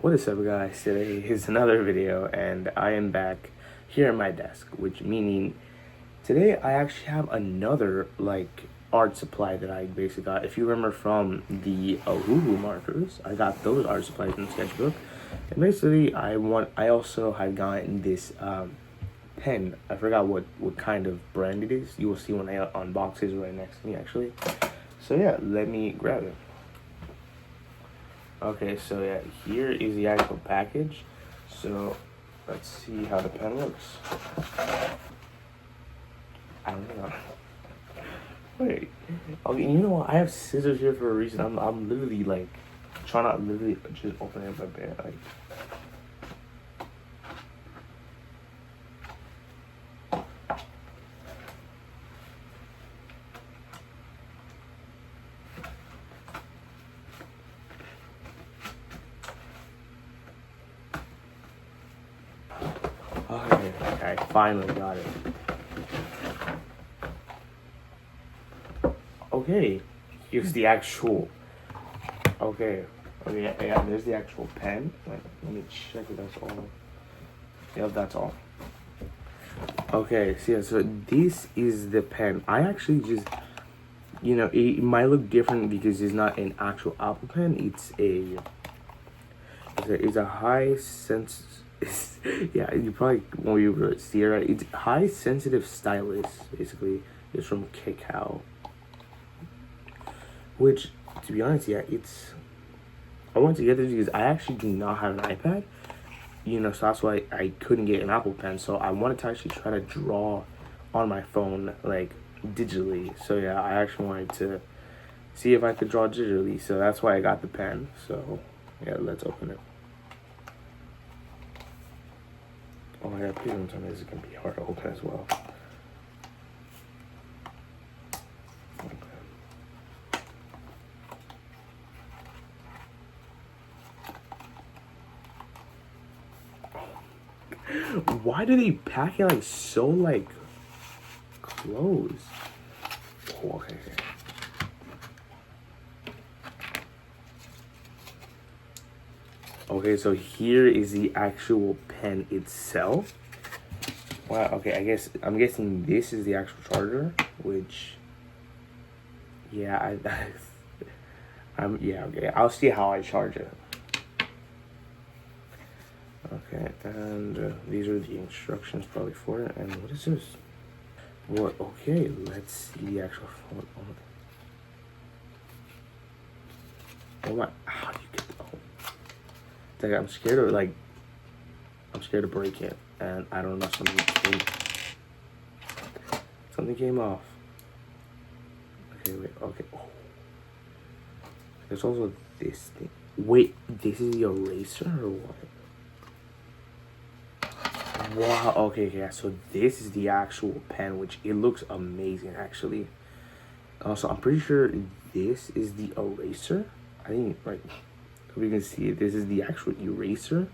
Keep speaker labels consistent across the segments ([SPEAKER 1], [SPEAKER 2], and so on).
[SPEAKER 1] What is up, guys? Today is another video, and I am back here at my desk, which meaning today I actually have another art supply that I basically got. If you remember from the Ohuhu markers, I got those art supplies in the sketchbook, and basically I also had gotten this pen. I forgot what kind of brand it is. You will see when I unbox it right next to me, actually. So yeah, let me grab it. Okay, so yeah, here is the actual package. So let's see how the pen looks. I don't know. Wait. Okay, you know what? I have scissors here for a reason. I'm literally trying to literally just open it by bare Okay, I finally got it. Okay, here's the actual. Okay, yeah, there's the actual pen. Let me check if that's all. Yep, that's all. Okay, so yeah, so this is the pen. I actually just, it might look different because it's not an actual Apple pen. It's a high sense. Yeah, you probably won't be able to see it right. It's high sensitive stylus, basically. It's from Kakao. Which, to be honest, yeah, I wanted to get this because I actually do not have an iPad. So that's why I couldn't get an Apple Pen. So I wanted to actually try to draw on my phone, digitally. So yeah, I actually wanted to see if I could draw digitally. So that's why I got the pen. So yeah, let's open it. Oh my god, please don't tell me this is going to be hard to open as well. Why do they pack it so close? Oh, okay. Okay, so here is the actual pen itself. Wow. Okay, I'm guessing this is the actual charger, which. Yeah, yeah. Okay, I'll see how I charge it. Okay, and these are the instructions probably for it. And what is this? What? Okay, let's see the actual phone. Oh my! How do you get? Oh, I'm scared of I'm scared to break it, and I don't know something came off. Okay, wait. Okay. Oh. There's also this thing. Wait, this is the eraser or what? Wow, okay, yeah, so this is the actual pen, which it looks amazing, actually. Also, I'm pretty sure this is the eraser. I think, hope you can see it, this is the actual eraser.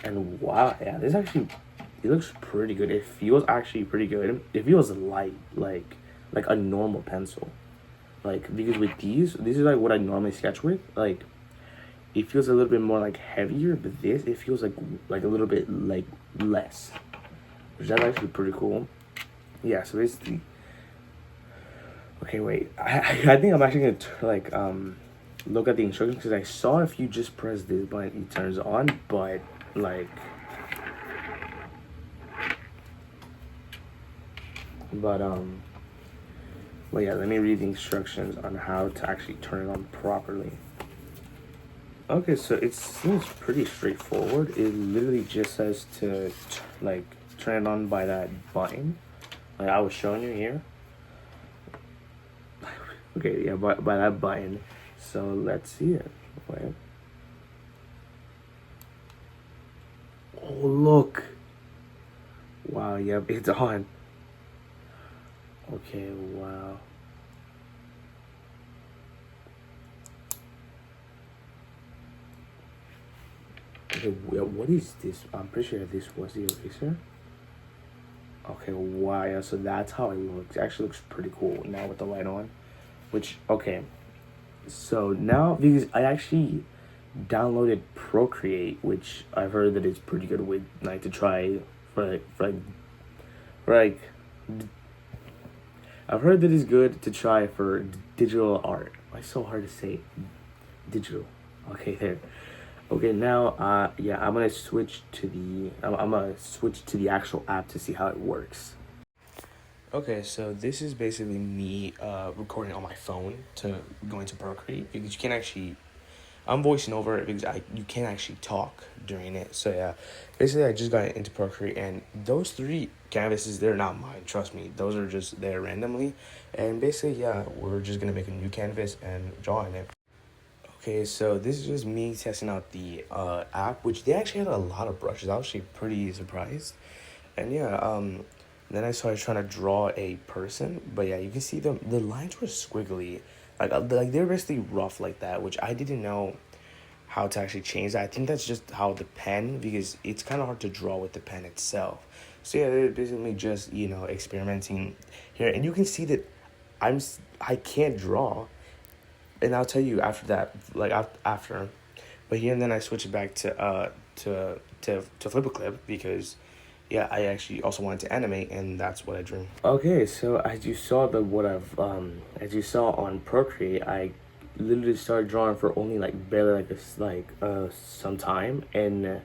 [SPEAKER 1] And wow, yeah, it looks pretty good. It feels actually pretty good. It feels light, like a normal pencil. Because with these is what I normally sketch with. It feels a little bit more heavier, but it feels like a little bit less, which is actually pretty cool. Yeah, so basically, okay, wait, I think I'm actually gonna look at the instructions because I saw if you just press this button, it turns on, but well, yeah, let me read the instructions on how to actually turn it on properly. Okay, so it seems pretty straightforward. It literally just says to turn it on by that button, I was showing you here. Okay, yeah, by that button. So let's see it. Wait. Oh look! Wow, yep, it's on. Okay, wow. Okay, what is this? I'm pretty sure this was the eraser. Okay, wow, yeah, so that's how it looks. It actually looks pretty cool now with the light on. Which, okay. So now, because I actually downloaded Procreate, which I've heard that it's pretty good with, like, to try for like I've heard that it's good to try for digital art. It's so hard to say. Digital. Okay, there. Okay, now, yeah, I'm gonna switch to I'm gonna switch to the actual app to see how it works. Okay, so this is basically me recording on my phone to go into Procreate, because you can actually, I'm voicing over it because you can't actually talk during it. So yeah, basically I just got into Procreate, and those 3 canvases, they're not mine, trust me. Those are just there randomly. And basically, yeah, we're just gonna make a new canvas and draw in it. Okay, so this is just me testing out the app, which they actually had a lot of brushes. I was actually pretty surprised. And yeah, then I started trying to draw a person, but yeah, you can see the lines were squiggly, like they're basically rough like that, which I didn't know how to actually change that. I think that's just how the pen, because it's kind of hard to draw with the pen itself. So yeah, they're basically just, you know, experimenting here, and you can see that I can't draw, and I'll tell you after that, like after, but here and then I switch it back to Flipperclip, because yeah, I actually also wanted to animate, and that's what I drew. Okay, so as you saw as you saw on Procreate, I literally started drawing for only like barely some time, and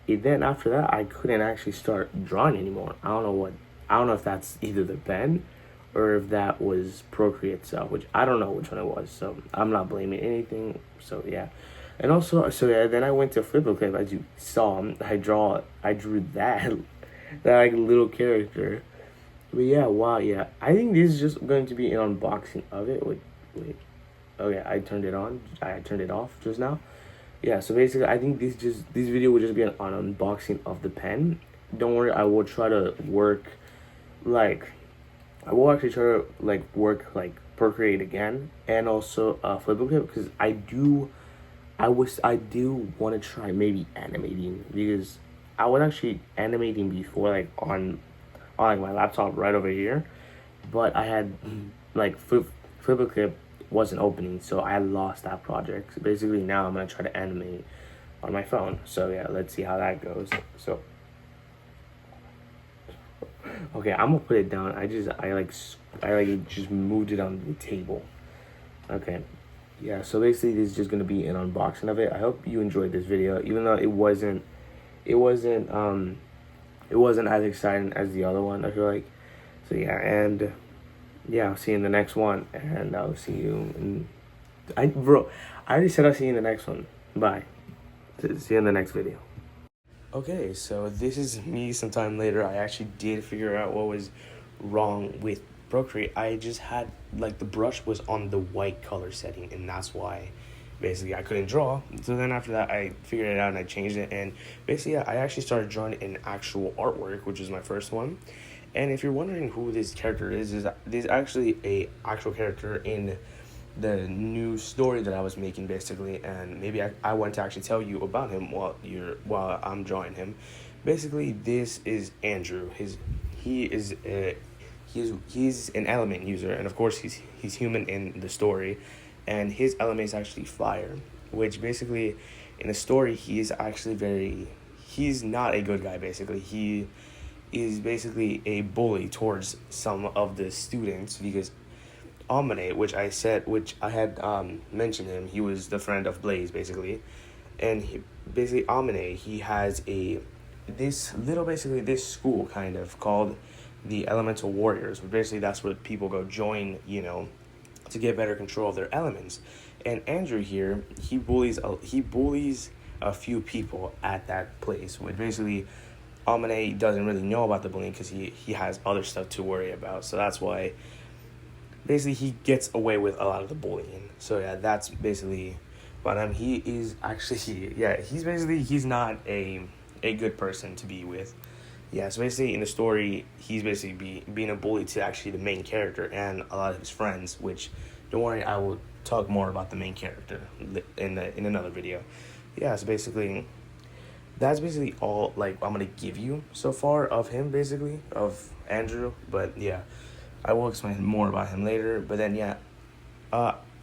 [SPEAKER 1] then after that I couldn't actually start drawing anymore. I don't know if that's either the pen or if that was Procreate itself, which I don't know which one it was, so I'm not blaming anything. So yeah. And also, so yeah, then I went to Flipperclip, as you saw. I drew that, that like little character. But yeah, wow, yeah. I think this is just going to be an unboxing of it. Wait. Okay, I turned it on. I turned it off just now. Yeah, so basically, I think this video will just be an unboxing of the pen. Don't worry, I will try to work, like, I will actually try to work Procreate again, and also Flipperclip, because I do want to try maybe animating, because I was actually animating before, like on my laptop right over here, but I had Flipperclip wasn't opening, so I lost that project. So basically now I'm gonna try to animate on my phone. So yeah, let's see how that goes. So okay, I'm gonna put it down. I just moved it on the table. Okay. Yeah, so basically this is just gonna be an unboxing of it. I hope you enjoyed this video, even though it wasn't as exciting as the other one, I feel like. So yeah, and yeah, I'll see you in the next one, and I'll see you in I already said I'll see you in the next one. Bye. See you in the next video. Okay, so this is me sometime later. I actually did figure out what was wrong with Procreate. I just had, the brush was on the white color setting, and that's why basically I couldn't draw. So then after that, I figured it out and I changed it, and basically I actually started drawing an actual artwork, which is my first one. And if you're wondering who this character is this actually a actual character in the new story that I was making, basically, and maybe I want to actually tell you about him while I'm drawing him. Basically, this is Andrew. He's an element user, and of course he's human in the story, and his element is actually fire, which basically in the story he's not a good guy. Basically, he is basically a bully towards some of the students, because Amane, which I had mentioned him, he was the friend of Blaze, basically, and Amane, he has this school kind of called the Elemental Warriors, but basically that's where people go join, to get better control of their elements. And Andrew here, he bullies a few people at that place, which basically Amane doesn't really know about the bullying, because he has other stuff to worry about. So that's why basically he gets away with a lot of the bullying. So yeah, that's basically, but he is actually, yeah, he's not a good person to be with. Yeah, so basically in the story, he's basically being a bully to actually the main character and a lot of his friends, which, don't worry, I will talk more about the main character in another video. Yeah, so basically that's basically all I'm gonna give you so far of him, basically, of Andrew. But yeah, I will explain more about him later. But then yeah,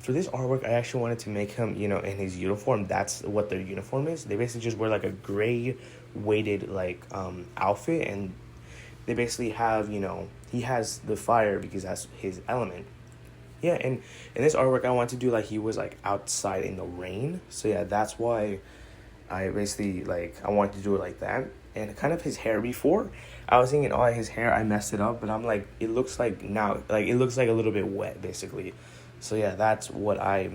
[SPEAKER 1] for this artwork, I actually wanted to make him, you know, in his uniform. That's what their uniform is. They basically just wear like a gray weighted like outfit, and they basically have, you know, he has the fire because that's his element. Yeah, and in this artwork, I want to do like he was like outside in the rain. So yeah, that's why I basically like I wanted to do it like that. And kind of his hair before, I was thinking, oh, his hair, I messed it up, but I'm like, it looks like now, like it looks like a little bit wet, basically. So yeah, that's what I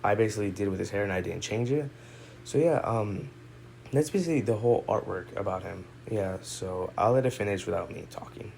[SPEAKER 1] basically did with his hair, and I didn't change it. So yeah, that's basically the whole artwork about him. Yeah, so I'll let it finish without me talking.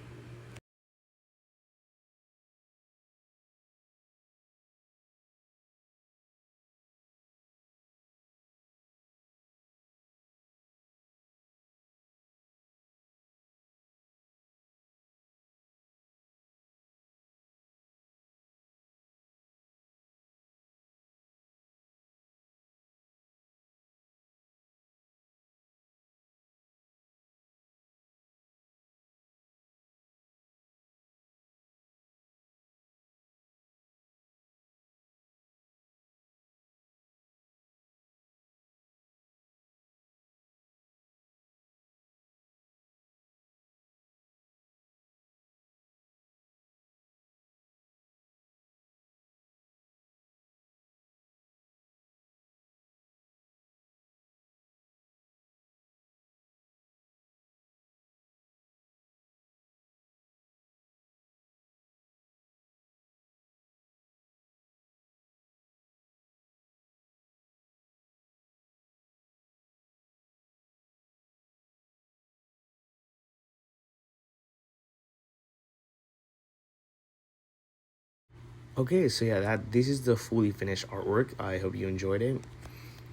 [SPEAKER 1] Okay, so yeah, that this is the fully finished artwork. I hope you enjoyed it.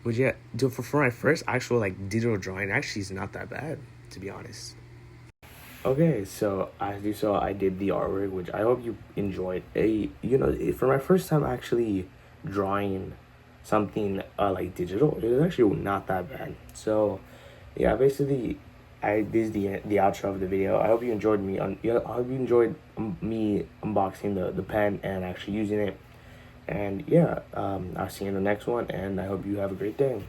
[SPEAKER 1] But yeah, for my first actual like digital drawing, actually, is not that bad, to be honest. Okay, so as you saw, I did the artwork, which I hope you enjoyed. You know, for my first time actually drawing something like digital, it was actually not that bad. So, yeah, basically, this is the outro of the video. I hope you enjoyed me on. Yeah, I hope you enjoyed me unboxing the pen and actually using it. And yeah, I'll see you in the next one, and I hope you have a great day.